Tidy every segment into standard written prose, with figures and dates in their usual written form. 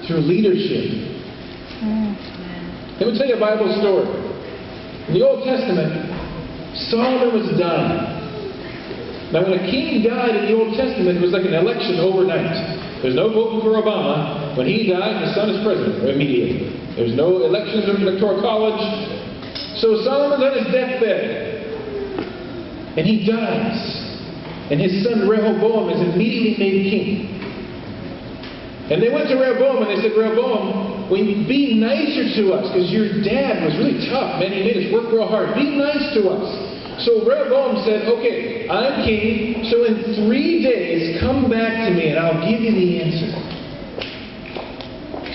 through leadership. Let me tell you a Bible story. In the Old Testament, Solomon was dying. Now, when a king died in the Old Testament, it was like an election overnight. There's no voting for Obama. When he died, his son is president immediately. There's no elections in the Electoral College. So Solomon's on his deathbed. And he dies. And his son Rehoboam is immediately made king. And they went to Rehoboam and they said, Rehoboam, be nicer to us, because your dad was really tough. Man, he made us work real hard. Be nice to us. So Rehoboam said, okay, I'm king, so in 3 days come back to me and I'll give you the answer.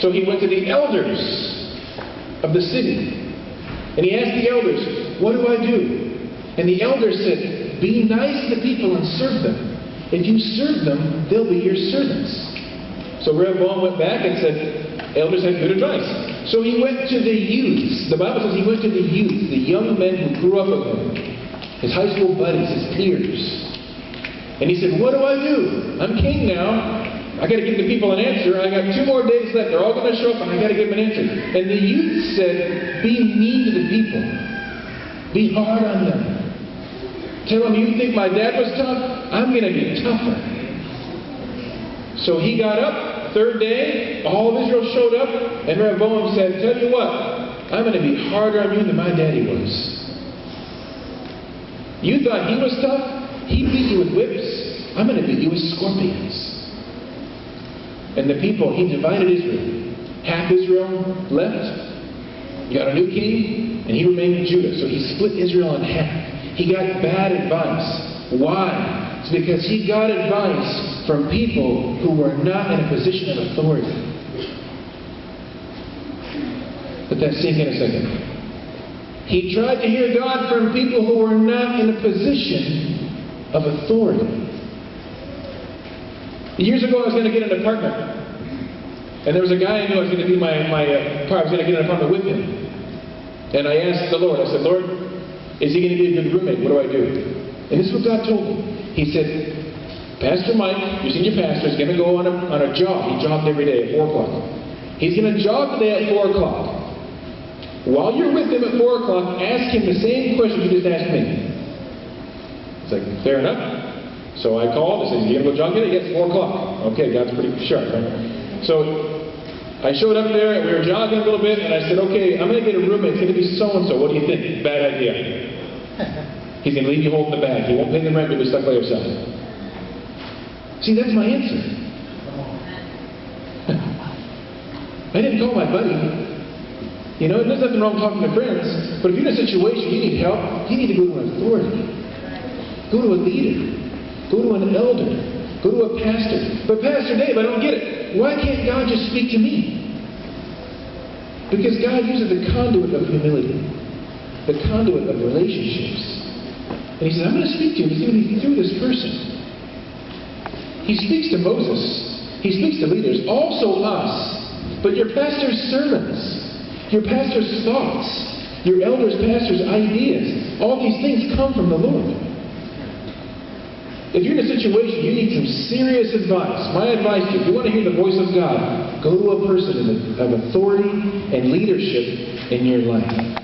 So he went to the elders of the city. And he asked the elders, what do I do? And the elders said, be nice to the people and serve them. If you serve them, they'll be your servants. So Rehoboam went back and said, elders had good advice. So he went to the youths. The Bible says he went to the youth, the young men who grew up with him, his high school buddies, his peers. And he said, what do I do? I'm king now. I got to give the people an answer. I got 2 more days left. They're all going to show up and I got to give them an answer. And the youth said, be mean to the people. Be hard on them. Tell them, you think my dad was tough? I'm going to get tougher. So he got up, 3rd day, all of Israel showed up, and Rehoboam said, tell you what, I'm going to be harder on you than my daddy was. You thought he was tough? He beat you with whips. I'm going to beat you with scorpions. And the people, he divided Israel. Half Israel left. You got a new king, and he remained in Judah. So he split Israel in half. He got bad advice. Why? It's because he got advice from people who were not in a position of authority. Let that sink in a second. He tried to hear God from people who were not in a position of authority. Years ago, I was going to get an apartment. And there was a guy I knew I was going to be I was going to get an apartment with him. And I asked the Lord, I said, Lord, is he going to be a good roommate? What do I do? And this is what God told me. He said, Pastor Mike, your senior pastor, is going to go on a jog. He jogged every day at 4 o'clock. He's going to jog today at 4 o'clock. While you're with him at 4 o'clock, ask him the same question you just asked me. It's like, fair enough. So I called and said, you going to go jog today? Yes, 4 o'clock. Okay, God's pretty sharp, right? So I showed up there, and we were jogging a little bit, and I said, okay, I'm going to get a roommate. It's going to be so-and-so. What do you think? Bad idea. He's going to leave you holding the bag. He won't pay the rent. You'll be stuck by yourself. See, that's my answer. I didn't call my buddy. You know, there's nothing wrong talking to friends. But if you're in a situation you need help, you need to go to an authority. Go to a leader. Go to an elder. Go to a pastor. But Pastor Dave, I don't get it. Why can't God just speak to me? Because God uses the conduit of humility. The conduit of relationships. And he says, I'm going to speak to you. It's going to be through this person. He speaks to Moses. He speaks to leaders. Also us. But your pastor's sermons. Your pastor's thoughts. Your elders' pastor's ideas. All these things come from the Lord. If you're in a situation you need some serious advice, my advice to you, if you want to hear the voice of God, go to a person of authority and leadership in your life.